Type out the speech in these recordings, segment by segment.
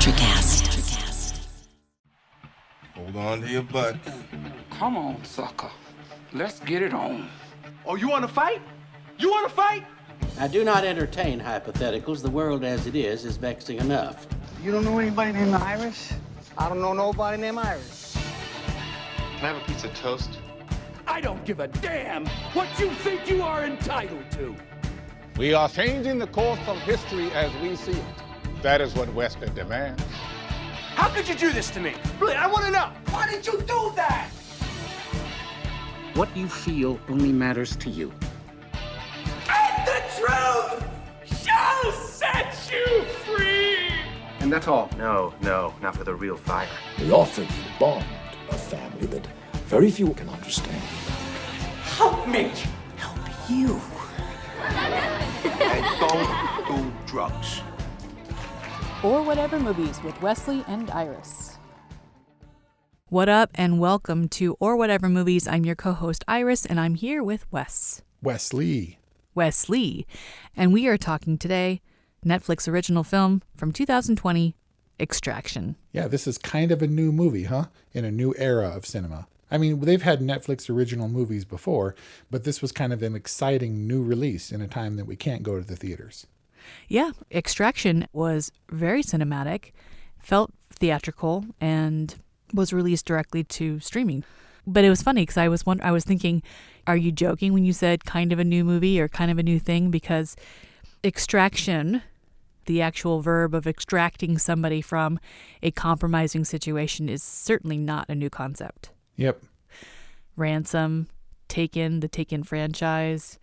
Electrocast. Hold on to your butt. Come on, sucker. Let's get it on. Oh, you want to fight? You want to fight? I do not entertain hypotheticals. The world as it is vexing enough. You don't know anybody named Iris? I don't know nobody named Iris. Can I have a piece of toast? I don't give a damn what you think you are entitled to. We are changing the course of history as we see it. That is what Western demands. How could you do this to me? Really, I want to know. Why did you do that? What you feel only matters to you. And the truth shall set you free. And that's all? No, not for the real fire. We offer you a bond, a family that very few can understand. Help me. Help you. And don't do drugs. Or Whatever Movies with Wesley and Iris. What up and welcome to Or Whatever Movies. I'm your co-host Iris and I'm here with Wesley. And we are talking today Netflix original film from 2020, Extraction. Yeah, this is kind of a new movie, huh? In a new era of cinema. I mean, they've had Netflix original movies before, but this was kind of an exciting new release in a time that we can't go to the theaters. Yeah, Extraction was very cinematic, felt theatrical, and was released directly to streaming. But it was funny because I was thinking, are you joking when you said kind of a new movie or kind of a new thing? Because extraction, the actual verb of extracting somebody from a compromising situation, is certainly not a new concept. Yep. Ransom, Taken, the Taken franchise,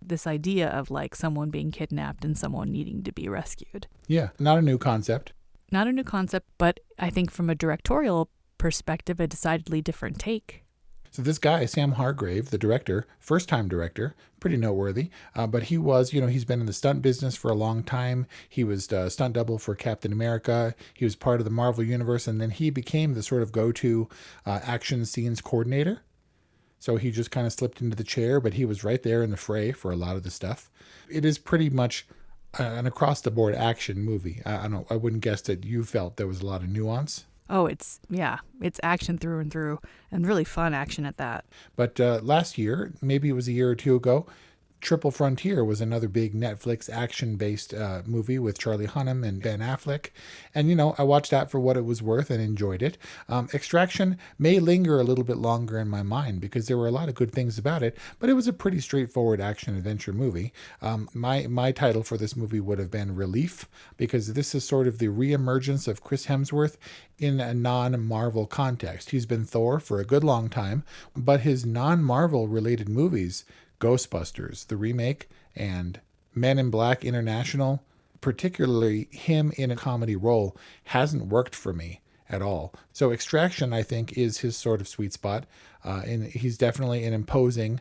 this idea of like someone being kidnapped and someone needing to be rescued. Yeah, not a new concept. Not a new concept, but I think from a directorial perspective, a decidedly different take. So this guy, Sam Hargrave, the director, first-time director, pretty noteworthy, but he was, he's been in the stunt business for a long time. He was stunt double for Captain America. He was part of the Marvel Universe, and then he became the sort of go-to action scenes coordinator. So he just kind of slipped into the chair, but he was right there in the fray for a lot of the stuff. It is pretty much an across-the-board action movie. I wouldn't guess that you felt there was a lot of nuance. Oh, it's action through and through, and really fun action at that. But last year, maybe it was a year or two ago, Triple Frontier was another big Netflix action-based movie with Charlie Hunnam and Ben Affleck. And, I watched that for what it was worth and enjoyed it. Extraction may linger a little bit longer in my mind because there were a lot of good things about it, but it was a pretty straightforward action-adventure movie. My title for this movie would have been Relief, because this is sort of the reemergence of Chris Hemsworth in a non-Marvel context. He's been Thor for a good long time, but his non-Marvel related movies, Ghostbusters, the remake, and Men in Black International, particularly him in a comedy role, hasn't worked for me at all. So Extraction, I think, is his sort of sweet spot. And he's definitely an imposing,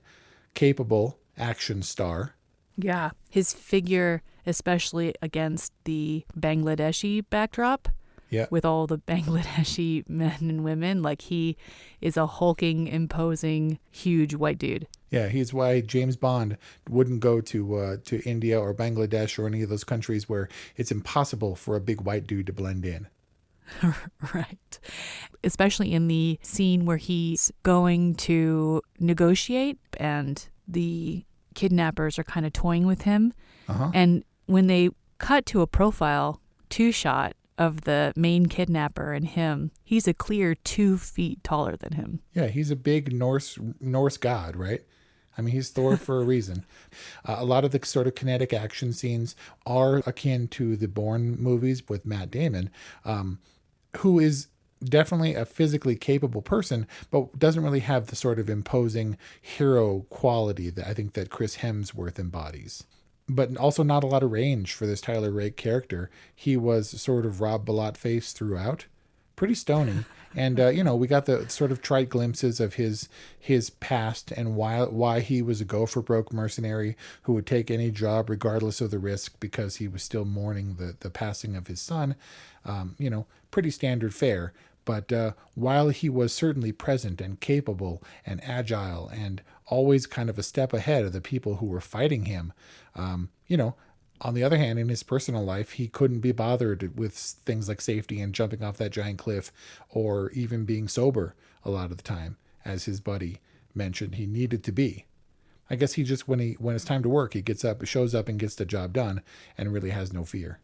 capable action star. Yeah, his figure, especially against the Bangladeshi backdrop, yeah, with all the Bangladeshi men and women, like he is a hulking, imposing, huge white dude. Yeah, he's why James Bond wouldn't go to India or Bangladesh or any of those countries where it's impossible for a big white dude to blend in. Right. Especially in the scene where he's going to negotiate and the kidnappers are kind of toying with him. Uh-huh. And when they cut to a profile two-shot of the main kidnapper and him, he's a clear 2 feet taller than him. Yeah, he's a big Norse god, right? I mean, he's Thor for a reason. A lot of the sort of kinetic action scenes are akin to the Bourne movies with Matt Damon, who is definitely a physically capable person, but doesn't really have the sort of imposing hero quality that I think that Chris Hemsworth embodies. But also not a lot of range for this Tyler Rake character. He was sort of Rob Bellot face throughout. Pretty stony. And, we got the sort of trite glimpses of his past and why he was a go-for-broke mercenary who would take any job regardless of the risk because he was still mourning the passing of his son. Pretty standard fare. But while he was certainly present and capable and agile and always kind of a step ahead of the people who were fighting him, On the other hand, in his personal life, he couldn't be bothered with things like safety and jumping off that giant cliff or even being sober a lot of the time, as his buddy mentioned he needed to be. I guess he just, when it's time to work, he gets up, shows up and gets the job done and really has no fear.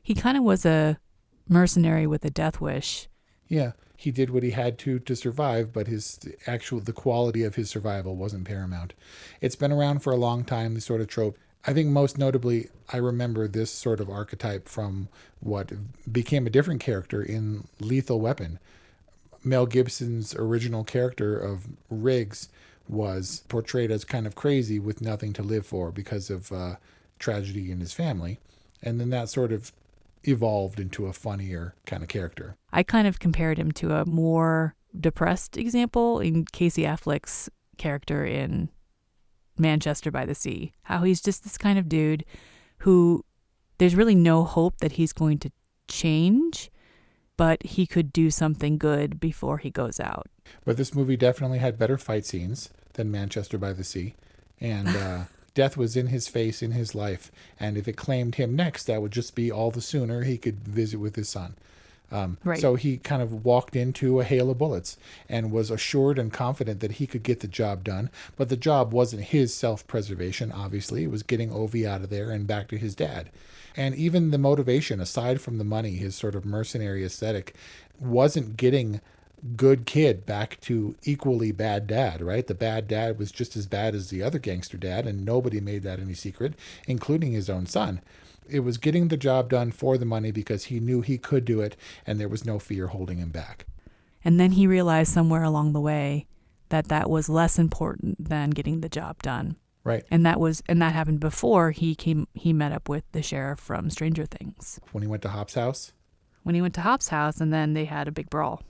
He kind of was a mercenary with a death wish. Yeah, he did what he had to survive, but the quality of his survival wasn't paramount. It's been around for a long time, this sort of trope. I think most notably, I remember this sort of archetype from what became a different character in Lethal Weapon. Mel Gibson's original character of Riggs was portrayed as kind of crazy with nothing to live for because of tragedy in his family. And then that sort of evolved into a funnier kind of character. I kind of compared him to a more depressed example in Casey Affleck's character in Manchester by the Sea. How he's just this kind of dude who there's really no hope that he's going to change, but he could do something good before he goes out. But this movie definitely had better fight scenes than Manchester by the Sea. And death was in his face in his life. And if it claimed him next, that would just be all the sooner he could visit with his son. Right. So he kind of walked into a hail of bullets and was assured and confident that he could get the job done. But the job wasn't his self-preservation, obviously. It was getting Ovi out of there and back to his dad. And even the motivation, aside from the money, his sort of mercenary aesthetic, wasn't getting good kid back to equally bad dad, right? The bad dad was just as bad as the other gangster dad, and nobody made that any secret, including his own son. It was getting the job done for the money because he knew he could do it, and there was no fear holding him back. And then he realized somewhere along the way that was less important than getting the job done. Right. And that happened before he met up with the sheriff from Stranger Things. When he went to Hop's house? When he went to Hop's house, and then they had a big brawl.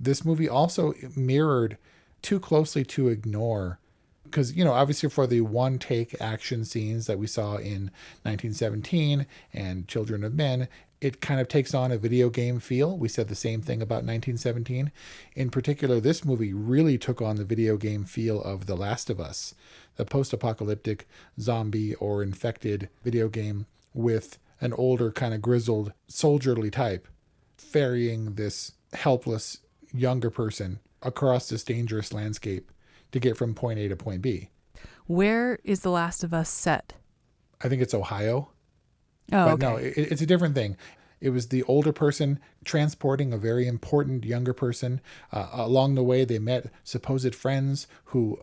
This movie also mirrored Too Closely to Ignore, because, obviously for the one-take action scenes that we saw in 1917 and Children of Men, it kind of takes on a video game feel. We said the same thing about 1917. In particular, this movie really took on the video game feel of The Last of Us, the post-apocalyptic zombie or infected video game with an older, kind of grizzled, soldierly type ferrying this helpless younger person across this dangerous landscape to get from point A to point B. Where is The Last of Us set? I think it's Ohio. Oh, but okay. no, it's a different thing. It was the older person transporting a very important younger person. Along the way, they met supposed friends who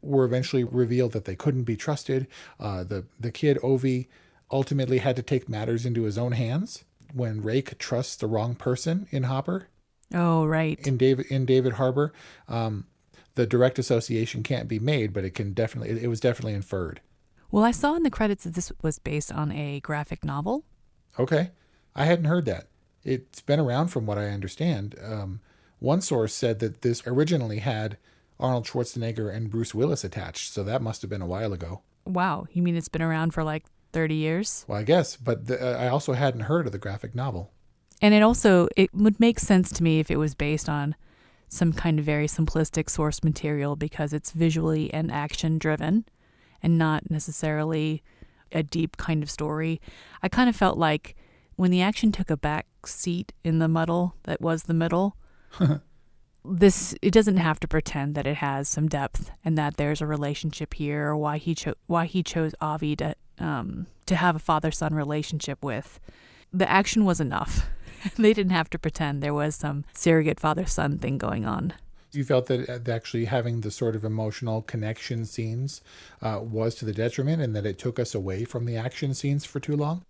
were eventually revealed that they couldn't be trusted. The kid, Ovi, ultimately had to take matters into his own hands when Rake trusts the wrong person in Hopper. Oh, right. In David Harbour. The direct association can't be made, but it was definitely inferred. Well, I saw in the credits that this was based on a graphic novel. Okay. I hadn't heard that. It's been around from what I understand. One source said that this originally had Arnold Schwarzenegger and Bruce Willis attached, so that must have been a while ago. Wow. You mean it's been around for like 30 years? Well, I guess, but I also hadn't heard of the graphic novel. And it would make sense to me if it was based on some kind of very simplistic source material because it's visually and action driven and not necessarily a deep kind of story. I kind of felt like when the action took a back seat in the muddle that was the middle, it doesn't have to pretend that it has some depth and that there's a relationship here or why he chose Avi to have a father-son relationship with. The action was enough. They didn't have to pretend there was some surrogate father-son thing going on. You felt that actually having the sort of emotional connection scenes was to the detriment and that it took us away from the action scenes for too long?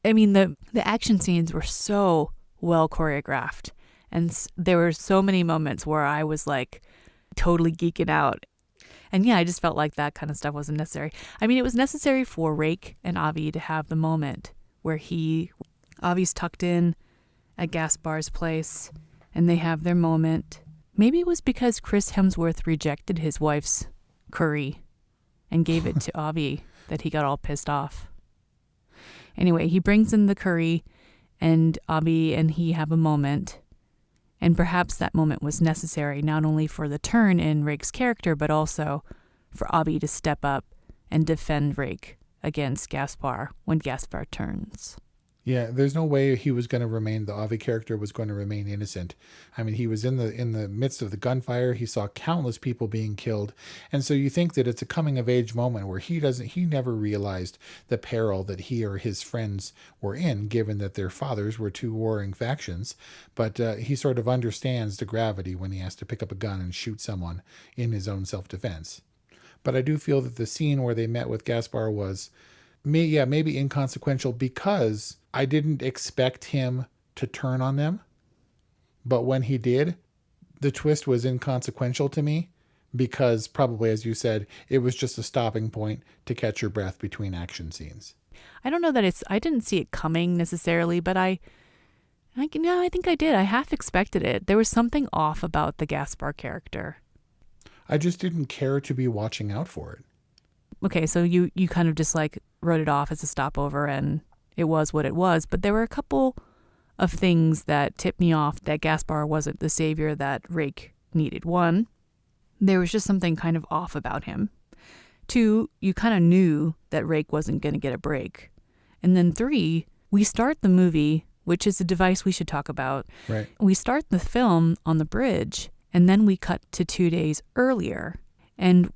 I mean, the action scenes were so well choreographed. And there were so many moments where I was like totally geeking out. And yeah, I just felt like that kind of stuff wasn't necessary. I mean, it was necessary for Rake and Avi to have the moment where Avi's tucked in at Gaspar's place and they have their moment. Maybe it was because Chris Hemsworth rejected his wife's curry and gave it to Avi that he got all pissed off. Anyway, he brings in the curry and Avi and he have a moment. And perhaps that moment was necessary not only for the turn in Rake's character, but also for Avi to step up and defend Rake against Gaspar when Gaspar turns. Yeah, there's no way he was going to remain, the Avi character was going to remain innocent. I mean, he was in the midst of the gunfire. He saw countless people being killed. And so you think that it's a coming of age moment where he never realized the peril that he or his friends were in, given that their fathers were two warring factions. But he sort of understands the gravity when he has to pick up a gun and shoot someone in his own self-defense. But I do feel that the scene where they met with Gaspar was maybe inconsequential because I didn't expect him to turn on them. But when he did, the twist was inconsequential to me because probably, as you said, it was just a stopping point to catch your breath between action scenes. I don't know that I didn't see it coming necessarily, but I think I did. I half expected it. There was something off about the Gaspar character. I just didn't care to be watching out for it. Okay, so you kind of just like wrote it off as a stopover and it was what it was. But there were a couple of things that tipped me off that Gaspar wasn't the savior that Rake needed. One, there was just something kind of off about him. Two, you kind of knew that Rake wasn't going to get a break. And then three, we start the movie, which is a device we should talk about. Right. We start the film on the bridge and then we cut to 2 days earlier. And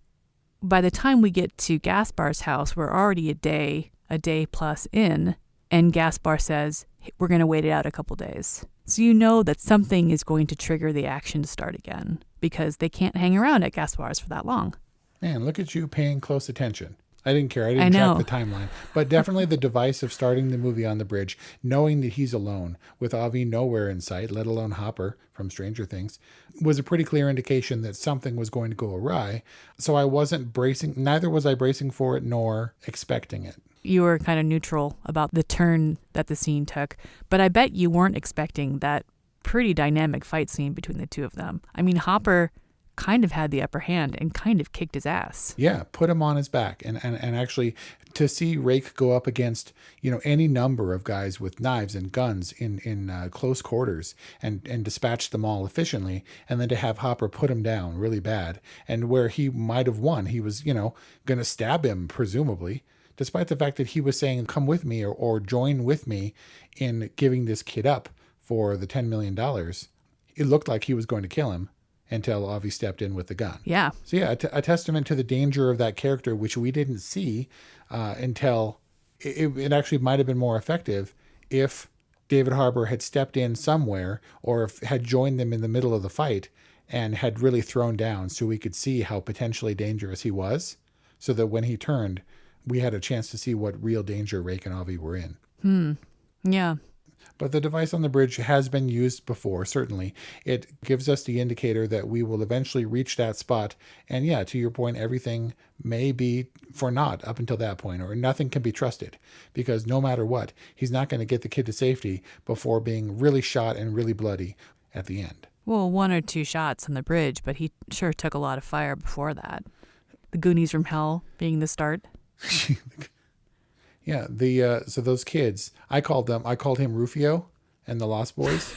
by the time we get to Gaspar's house, we're already a day plus in, and Gaspar says, we're going to wait it out a couple days. So you know that something is going to trigger the action to start again, because they can't hang around at Gaspar's for that long. Man, look at you paying close attention. I didn't care. I didn't track the timeline. But definitely the device of starting the movie on the bridge, knowing that he's alone, with Avi nowhere in sight, let alone Hopper from Stranger Things, was a pretty clear indication that something was going to go awry. So I wasn't neither was I bracing for it nor expecting it. You were kind of neutral about the turn that the scene took, but I bet you weren't expecting that pretty dynamic fight scene between the two of them. I mean, Hopper kind of had the upper hand and kind of kicked his ass. Yeah, put him on his back. And actually to see Rake go up against, any number of guys with knives and guns in close quarters and dispatch them all efficiently, and then to have Hopper put him down really bad, and where he might have won, he was, going to stab him, presumably, despite the fact that he was saying, come with me or join with me in giving this kid up for the $10 million. It looked like he was going to kill him until Avi stepped in with the gun. Yeah. So yeah, a testament to the danger of that character, which we didn't see until it actually might have been more effective if David Harbour had stepped in somewhere or if had joined them in the middle of the fight and had really thrown down so we could see how potentially dangerous he was, so that when he turned, we had a chance to see what real danger Rake and Avi were in. Yeah. But the device on the bridge has been used before, certainly. It gives us the indicator that we will eventually reach that spot. And yeah, to your point, everything may be for naught up until that point, or nothing can be trusted. Because no matter what, he's not going to get the kid to safety before being really shot and really bloody at the end. Well, 1 or 2 shots on the bridge, but he sure took a lot of fire before that. The Goonies from Hell being the start. Yeah, so those kids, I called him Rufio and the Lost Boys,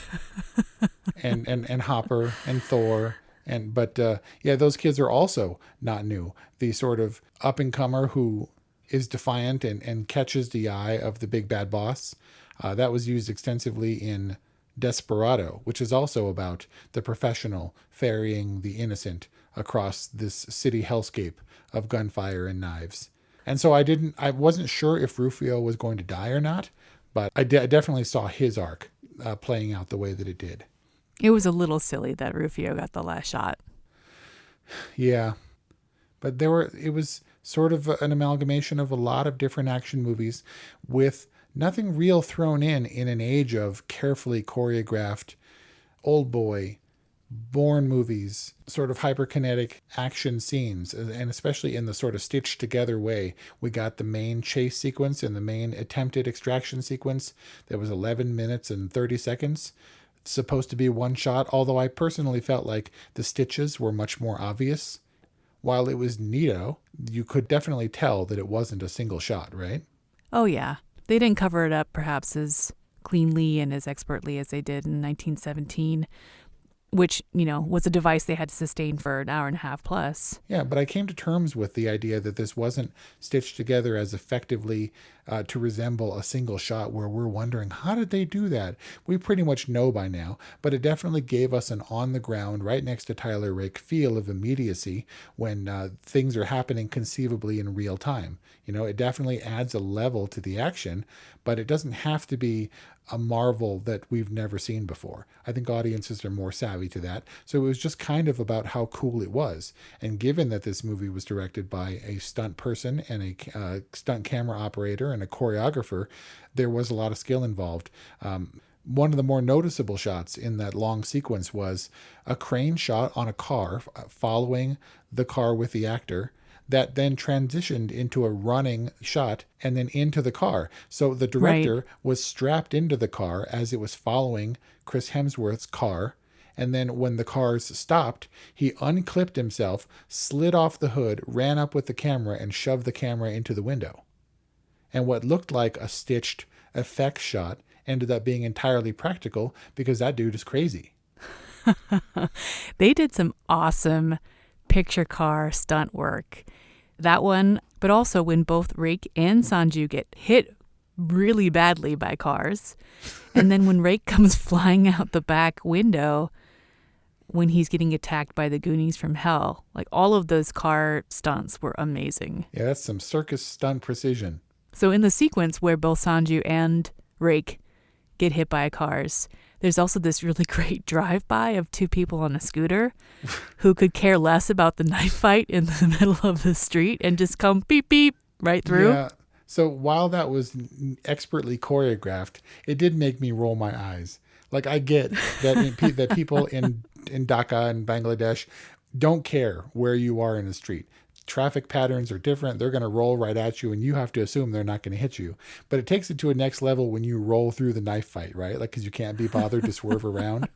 and Hopper and Thor, but those kids are also not new. The sort of up and comer who is defiant and catches the eye of the big bad boss, that was used extensively in Desperado, which is also about the professional ferrying the innocent across this city hellscape of gunfire and knives. And so I wasn't sure if Rufio was going to die or not, but I definitely saw his arc playing out the way that it did. It was a little silly that Rufio got the last shot. Yeah, but it was sort of an amalgamation of a lot of different action movies with nothing real thrown in an age of carefully choreographed Old Boy, Bourne movies, sort of hyperkinetic action scenes, and especially in the sort of stitched together way. We got the main chase sequence and the main attempted extraction sequence that was 11 minutes and 30 seconds. It's supposed to be one shot, although I personally felt like the stitches were much more obvious. While it was neato, you could definitely tell that it wasn't a single shot, right? Oh yeah. They didn't cover it up perhaps as cleanly and as expertly as they did in 1917. which, was a device they had to sustain for an hour and a half plus. Yeah, but I came to terms with the idea that this wasn't stitched together as effectively to resemble a single shot where we're wondering, how did they do that? We pretty much know by now, but it definitely gave us an on-the-ground, right next to Tyler Rake feel of immediacy when things are happening conceivably in real time. It definitely adds a level to the action, but it doesn't have to be a marvel that we've never seen before. I think audiences are more savvy to that. So it was just kind of about how cool it was. And given that this movie was directed by a stunt person and a stunt camera operator and a choreographer, there was a lot of skill involved. One of the more noticeable shots in that long sequence was a crane shot on a car following the car with the actor, that then transitioned into a running shot and then into the car. So the director was strapped into the car as it was following Chris Hemsworth's car. And then when the cars stopped, he unclipped himself, slid off the hood, ran up with the camera, and shoved the camera into the window. And what looked like a stitched effects shot ended up being entirely practical because that dude is crazy. They did some awesome picture car stunt work. That one, but also when both Rake and Sanju get hit really badly by cars. And then when Rake comes flying out the back window when he's getting attacked by the Goonies from hell. Like, all of those car stunts were amazing. Yeah, that's some circus stunt precision. So in the sequence where both Sanju and Rake get hit by cars, there's also this really great drive-by of two people on a scooter who could care less about the knife fight in the middle of the street and just come beep, beep right through. Yeah. So while that was expertly choreographed, it did make me roll my eyes. Like, I get that that people in Dhaka and Bangladesh don't care where you are in the street. Traffic patterns are different. They're going to roll right at you, and you have to assume they're not going to hit you. But it takes it to a next level when you roll through the knife fight, right? Like, because you can't be bothered to swerve around.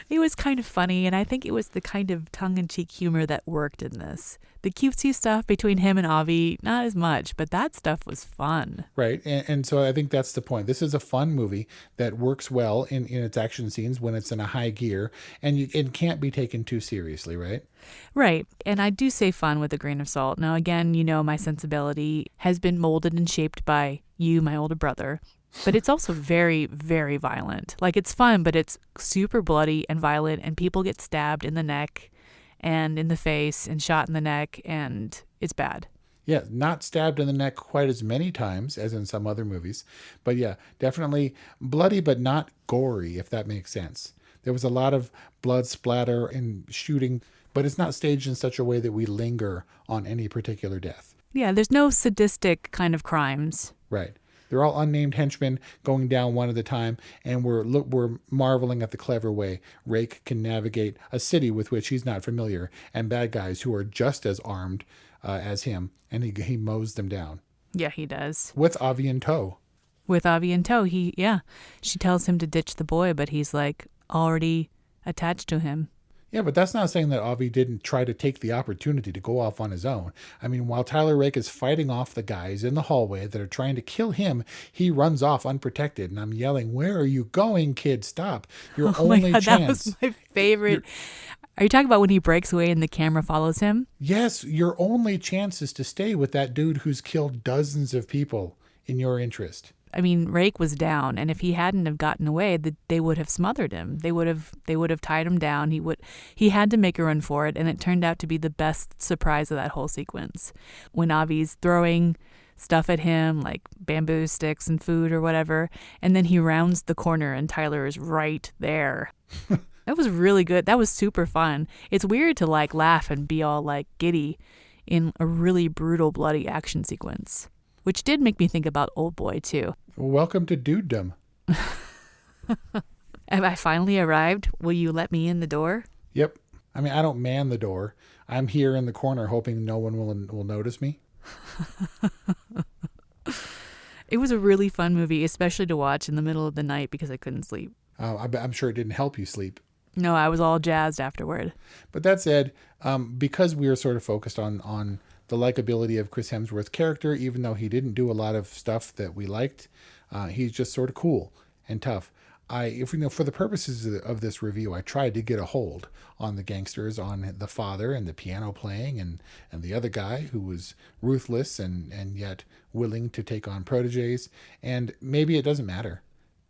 It was kind of funny, and I think it was the kind of tongue-in-cheek humor that worked in this. The cutesy stuff between him and Avi, not as much, but that stuff was fun. Right, and so I think that's the point. This is a fun movie that works well in its action scenes when it's in a high gear, and it can't be taken too seriously, right? Right, and I do say fun with a grain of salt. Now, again, my sensibility has been molded and shaped by you, my older brother. But it's also very, very violent. Like, it's fun, but it's super bloody and violent, and people get stabbed in the neck and in the face and shot in the neck, and it's bad. Yeah, not stabbed in the neck quite as many times as in some other movies. But yeah, definitely bloody, but not gory, if that makes sense. There was a lot of blood splatter and shooting, but it's not staged in such a way that we linger on any particular death. Yeah, there's no sadistic kind of crimes. Right. They're all unnamed henchmen going down one at a time, and we're marveling at the clever way Rake can navigate a city with which he's not familiar, and bad guys who are just as armed as him, and he mows them down. Yeah, he does. With Avi in tow. With Avi in tow, she tells him to ditch the boy, but he's like already attached to him. Yeah, but that's not saying that Avi didn't try to take the opportunity to go off on his own. I mean, while Tyler Rake is fighting off the guys in the hallway that are trying to kill him, he runs off unprotected. And I'm yelling, "Where are you going, kid? Stop. Your only God, chance." That was my favorite. Are you talking about when he breaks away and the camera follows him? Yes, your only chance is to stay with that dude who's killed dozens of people in your interest. I mean, Rake was down, and if he hadn't have gotten away, they would have smothered him. They would have tied him down. He had to make a run for it, and it turned out to be the best surprise of that whole sequence. When Avi's throwing stuff at him, like bamboo sticks and food or whatever, and then he rounds the corner and Tyler is right there. That was really good. That was super fun. It's weird to like laugh and be all like giddy in a really brutal, bloody action sequence. Which did make me think about Old Boy, too. Welcome to dudedom. Have I finally arrived? Will you let me in the door? Yep. I mean, I don't man the door. I'm here in the corner hoping no one will notice me. It was a really fun movie, especially to watch in the middle of the night because I couldn't sleep. I'm sure it didn't help you sleep. No, I was all jazzed afterward. But that said, because we are sort of focused on the likability of Chris Hemsworth's character, even though he didn't do a lot of stuff that we liked, he's just sort of cool and tough. for the purposes of this review, I tried to get a hold on the gangsters, on the father and the piano playing, and the other guy who was ruthless and yet willing to take on proteges. And maybe it doesn't matter.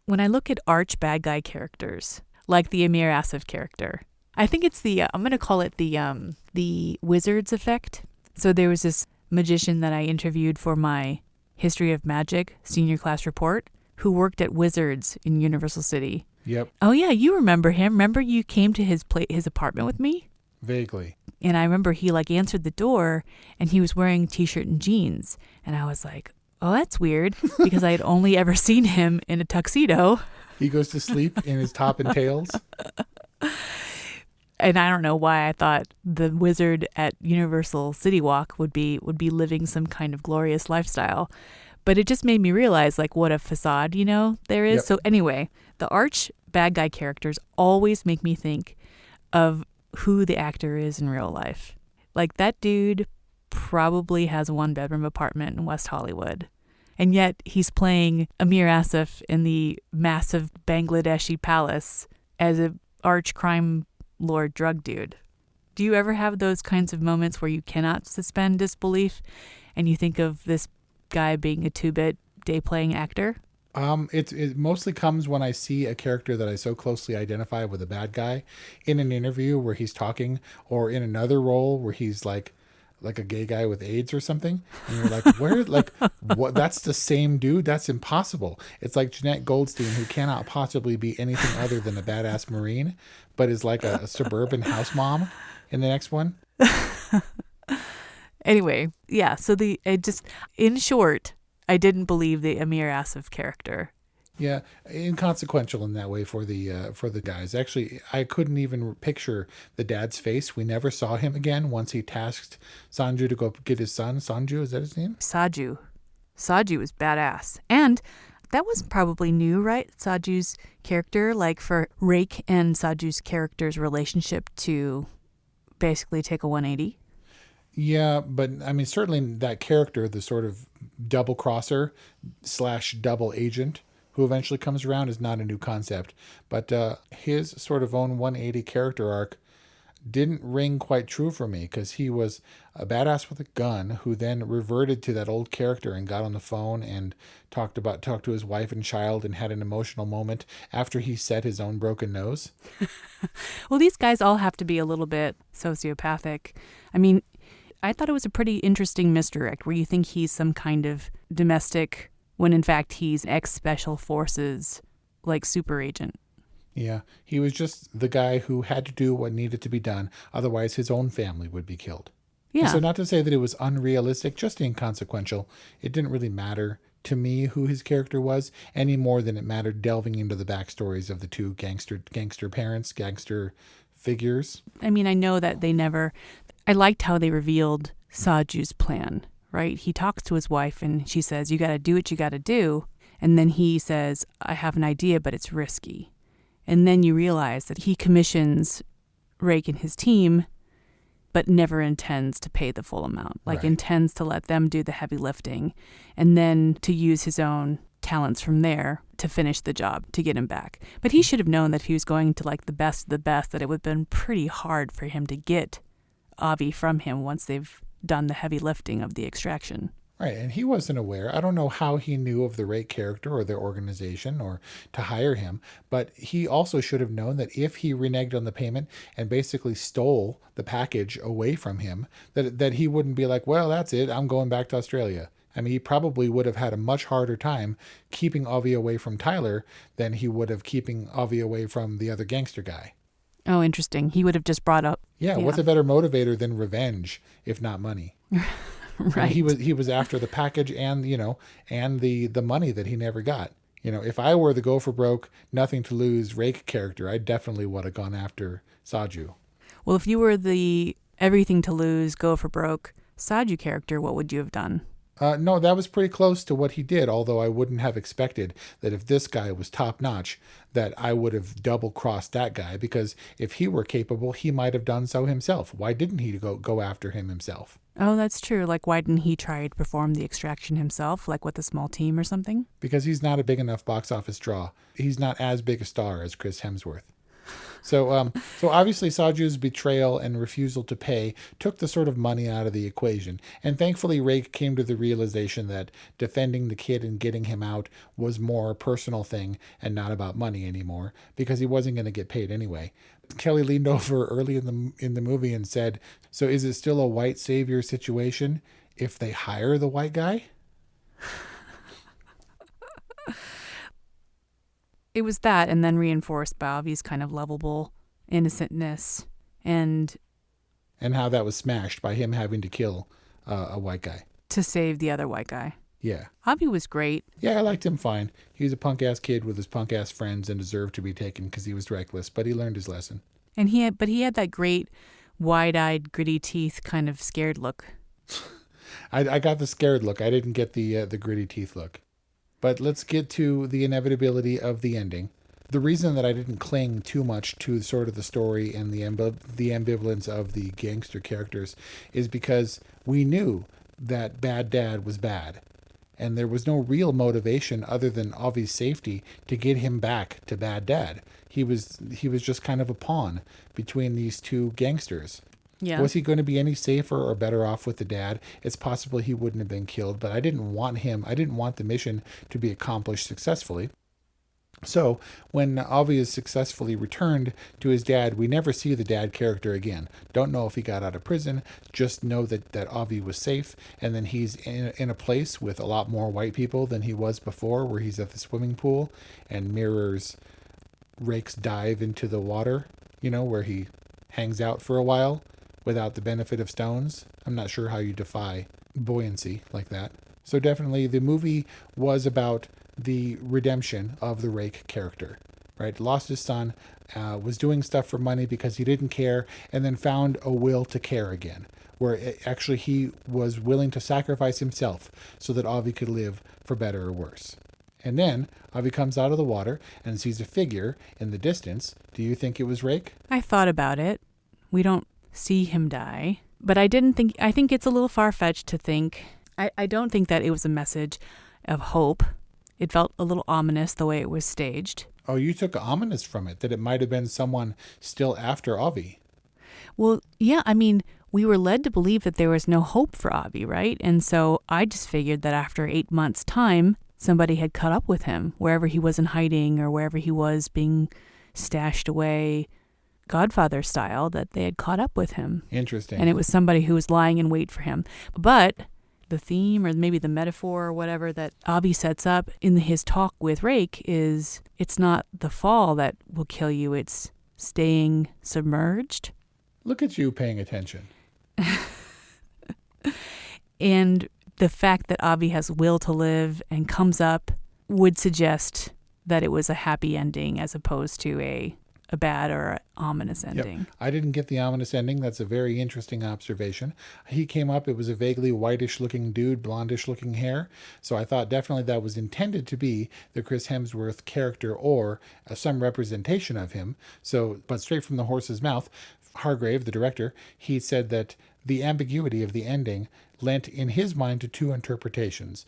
When I look at arch bad guy characters, like the Amir Asif character, I think it's I'm going to call it the Wizards effect. So there was this magician that I interviewed for my History of Magic senior class report who worked at Wizards in Universal City. Yep. Oh yeah, you remember him. Remember you came to his apartment with me? Vaguely. And I remember he answered the door and he was wearing t-shirt and jeans. And I was like, oh, that's weird, because I had only ever seen him in a tuxedo. He goes to sleep in his top and tails. And I don't know why I thought the wizard at Universal City Walk would be living some kind of glorious lifestyle. But it just made me realize what a facade, there is. Yep. So anyway, the arch bad guy characters always make me think of who the actor is in real life. Like that dude probably has a 1-bedroom apartment in West Hollywood. And yet he's playing Amir Asif in the massive Bangladeshi palace as an arch crime lord drug dude. Do you ever have those kinds of moments where you cannot suspend disbelief and you think of this guy being a 2-bit day-playing actor? It mostly comes when I see a character that I so closely identify with a bad guy in an interview where he's talking, or in another role where he's like a gay guy with AIDS or something. And you're like, where, what? That's the same dude? That's impossible. It's like Jeanette Goldstein, who cannot possibly be anything other than a badass Marine, but is like a suburban house mom in the next one. Anyway, yeah. So in short, I didn't believe the Amir Asif character. Yeah, inconsequential in that way for the guys. Actually, I couldn't even picture the dad's face. We never saw him again once he tasked Sanju to go get his son. Sanju, is that his name? Saju. Saju was badass. And that was probably new, right? Saju's character, for Rake and Saju's character's relationship to basically take a 180. Yeah, but I mean, certainly that character, the sort of double crosser / double agent who eventually comes around, is not a new concept. But his sort of own 180 character arc didn't ring quite true for me, because he was a badass with a gun who then reverted to that old character and got on the phone and talked to his wife and child and had an emotional moment after he set his own broken nose. Well, these guys all have to be a little bit sociopathic. I mean, I thought it was a pretty interesting misdirect where you think he's some kind of domestic when in fact he's ex-special forces, super agent. Yeah, he was just the guy who had to do what needed to be done. Otherwise, his own family would be killed. Yeah. And so not to say that it was unrealistic, just inconsequential. It didn't really matter to me who his character was any more than it mattered delving into the backstories of the two gangster parents, gangster figures. I mean, I know that I liked how they revealed Saju's plan, right? He talks to his wife and she says, you got to do what you got to do. And then he says, I have an idea, but it's risky. And then you realize that he commissions Rake and his team, but never intends to pay the full amount. Right. Intends to let them do the heavy lifting and then to use his own talents from there to finish the job, to get him back. But he should have known that if he was going to the best of the best, that it would have been pretty hard for him to get Avi from him once they've done the heavy lifting of the extraction. Right, and he wasn't aware. I don't know how he knew of the Rake character or their organization or to hire him, but he also should have known that if he reneged on the payment and basically stole the package away from him, that he wouldn't be like, well, that's it, I'm going back to Australia. I mean, he probably would have had a much harder time keeping Avi away from Tyler than he would have keeping Avi away from the other gangster guy. Oh, interesting. He would have just brought up... Yeah, what's a better motivator than revenge, if not money? Right. He was after the package and the money that he never got. If I were the go for broke, nothing to lose Rake character, I definitely would have gone after Saju. Well, if you were the everything to lose, go for broke Saju character, what would you have done? No, that was pretty close to what he did, although I wouldn't have expected that if this guy was top notch, that I would have double crossed that guy, because if he were capable, he might have done so himself. Why didn't he go after him himself? Oh, that's true. Like, why didn't he try to perform the extraction himself, like with a small team or something? Because he's not a big enough box office draw. He's not as big a star as Chris Hemsworth. So obviously Saju's betrayal and refusal to pay took the sort of money out of the equation. And thankfully Rake came to the realization that defending the kid and getting him out was more a personal thing and not about money anymore, because he wasn't going to get paid anyway. Kelly leaned over early in the movie and said, "So is it still a white savior situation if they hire the white guy?" It was that, and then reinforced by Avi's kind of lovable innocentness, and how that was smashed by him having to kill a white guy to save the other white guy. Yeah. Avi was great. Yeah, I liked him fine. He was a punk-ass kid with his punk-ass friends and deserved to be taken because he was reckless, but he learned his lesson. And he had that great wide-eyed, gritty teeth kind of scared look. I got the scared look. I didn't get the gritty teeth look. But let's get to the inevitability of the ending. The reason that I didn't cling too much to sort of the story and the ambivalence of the gangster characters is because we knew that Bad Dad was bad. And there was no real motivation other than Avi's safety to get him back to Bad Dad. He was just kind of a pawn between these two gangsters. Yeah. Was he going to be any safer or better off with the dad? It's possible he wouldn't have been killed, but I didn't want the mission to be accomplished successfully. So when Avi is successfully returned to his dad, we never see the dad character again. Don't know if he got out of prison, just know that Avi was safe, and then he's in a place with a lot more white people than he was before, where he's at the swimming pool and mirrors Rake's dive into the water, where he hangs out for a while without the benefit of stones. I'm not sure how you defy buoyancy like that. So definitely the movie was about the redemption of the Rake character, right? Lost his son, was doing stuff for money because he didn't care, and then found a will to care again, where actually he was willing to sacrifice himself so that Avi could live for better or worse. And then Avi comes out of the water and sees a figure in the distance. Do you think it was Rake? I thought about it. We don't see him die, but I think it's a little far-fetched to think. I don't think that it was a message of hope. It felt a little ominous the way it was staged. Oh, you took ominous from it, that it might have been someone still after Avi. Well, yeah, I mean, we were led to believe that there was no hope for Avi, right? And so I just figured that after 8 months' time, somebody had caught up with him, wherever he was in hiding or wherever he was being stashed away, Godfather style, that they had caught up with him. Interesting. And it was somebody who was lying in wait for him. But the theme, or maybe the metaphor or whatever that Avi sets up in his talk with Rake is, it's not the fall that will kill you, it's staying submerged. Look at you paying attention. And the fact that Avi has will to live and comes up would suggest that it was a happy ending as opposed to a bad or ominous ending. Yep. I didn't get the ominous ending. That's a very interesting observation. He came up, it was a vaguely whitish looking dude, blondish looking hair. So I thought definitely that was intended to be the Chris Hemsworth character or some representation of him. So, but straight from the horse's mouth, Hargrave, the director, he said that the ambiguity of the ending lent in his mind to two interpretations.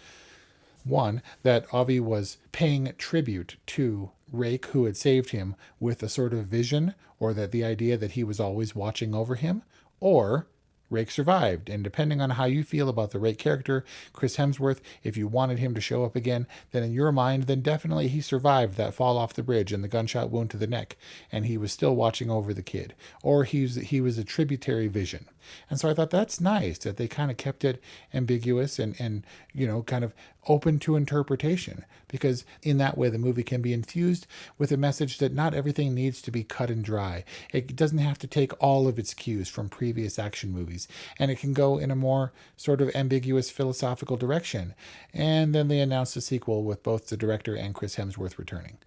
One, that Avi was paying tribute to Rake, who had saved him, with a sort of vision, or that the idea that he was always watching over him, or Rake survived. And depending on how you feel about the Rake character, Chris Hemsworth, if you wanted him to show up again, then in your mind, then definitely he survived that fall off the bridge and the gunshot wound to the neck, and he was still watching over the kid. Or he was a tributary vision. And so I thought that's nice that they kind of kept it ambiguous and kind of open to interpretation, because in that way the movie can be infused with a message that not everything needs to be cut and dry. It doesn't have to take all of its cues from previous action movies, and it can go in a more sort of ambiguous philosophical direction. And then they announced a sequel with both the director and Chris Hemsworth returning.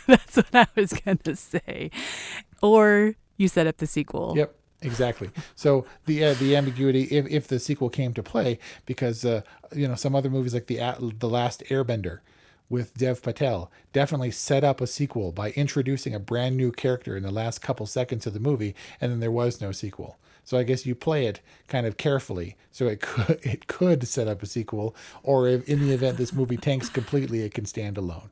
That's what I was going to say. Or you set up the sequel. Yep. Exactly. So the ambiguity, if the sequel came to play, because some other movies like the Last Airbender with Dev Patel definitely set up a sequel by introducing a brand new character in the last couple seconds of the movie, and then there was no sequel. So I guess you play it kind of carefully. So it could set up a sequel, or if in the event this movie tanks completely, it can stand alone.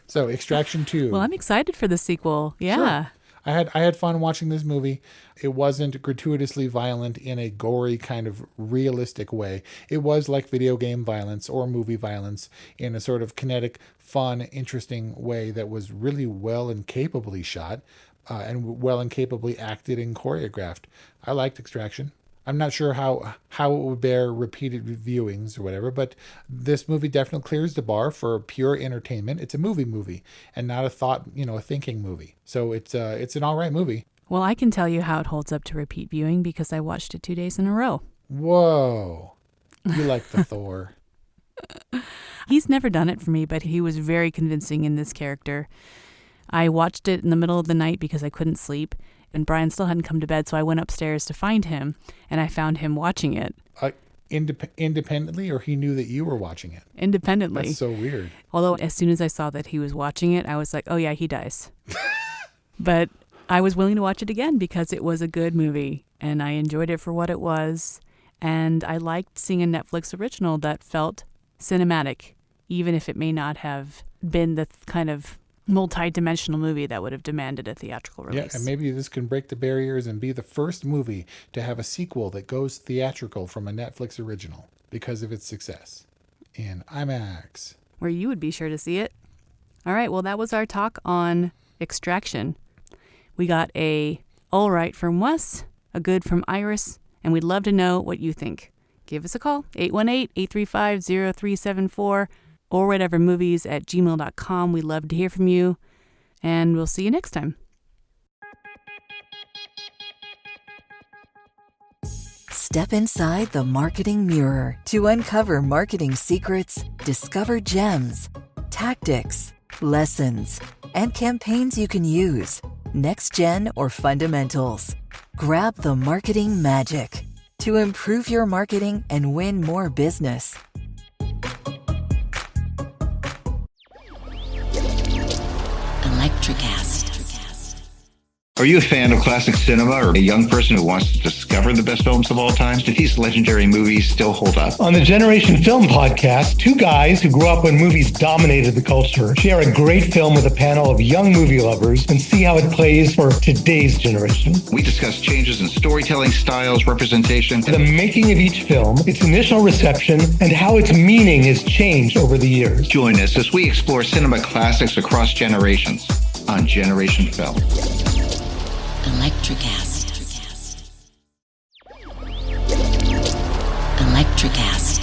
So Extraction 2. Well, I'm excited for the sequel. Yeah. Sure. I had fun watching this movie. It wasn't gratuitously violent in a gory kind of realistic way. It was like video game violence or movie violence in a sort of kinetic, fun, interesting way that was really well and capably shot and well and capably acted and choreographed. I liked Extraction. I'm not sure how it would bear repeated viewings or whatever, but this movie definitely clears the bar for pure entertainment. It's a movie and not a thinking movie. So it's an all right movie. Well, I can tell you how it holds up to repeat viewing because I watched it 2 days in a row. Whoa. You like the Thor. He's never done it for me, but he was very convincing in this character. I watched it in the middle of the night because I couldn't sleep. And Brian still hadn't come to bed, so I went upstairs to find him, and I found him watching it. Independently, or he knew that you were watching it? Independently. That's so weird. Although as soon as I saw that he was watching it, I was like, oh yeah, he dies. But I was willing to watch it again because it was a good movie, and I enjoyed it for what it was. And I liked seeing a Netflix original that felt cinematic, even if it may not have been the kind of multi-dimensional movie that would have demanded a theatrical release. Yeah, and maybe this can break the barriers and be the first movie to have a sequel that goes theatrical from a Netflix original because of its success in IMAX. Where you would be sure to see it. All right, well, that was our talk on Extraction. We got a all right from Wes, a good from Iris, and we'd love to know what you think. Give us a call, 818-835-0374, or whatevermovies@gmail.com. We'd love to hear from you, and we'll see you next time. Step inside the marketing mirror to uncover marketing secrets, discover gems, tactics, lessons, and campaigns you can use, next gen or fundamentals. Grab the marketing magic to improve your marketing and win more business. Electricast. Are you a fan of classic cinema or a young person who wants to discover the best films of all time? Do these legendary movies still hold up? On the Generation Film podcast, two guys who grew up when movies dominated the culture share a great film with a panel of young movie lovers and see how it plays for today's generation. We discuss changes in storytelling styles, representation, the making of each film, its initial reception, and how its meaning has changed over the years. Join us as we explore cinema classics across generations on Generation Film. Electricast. Electricast.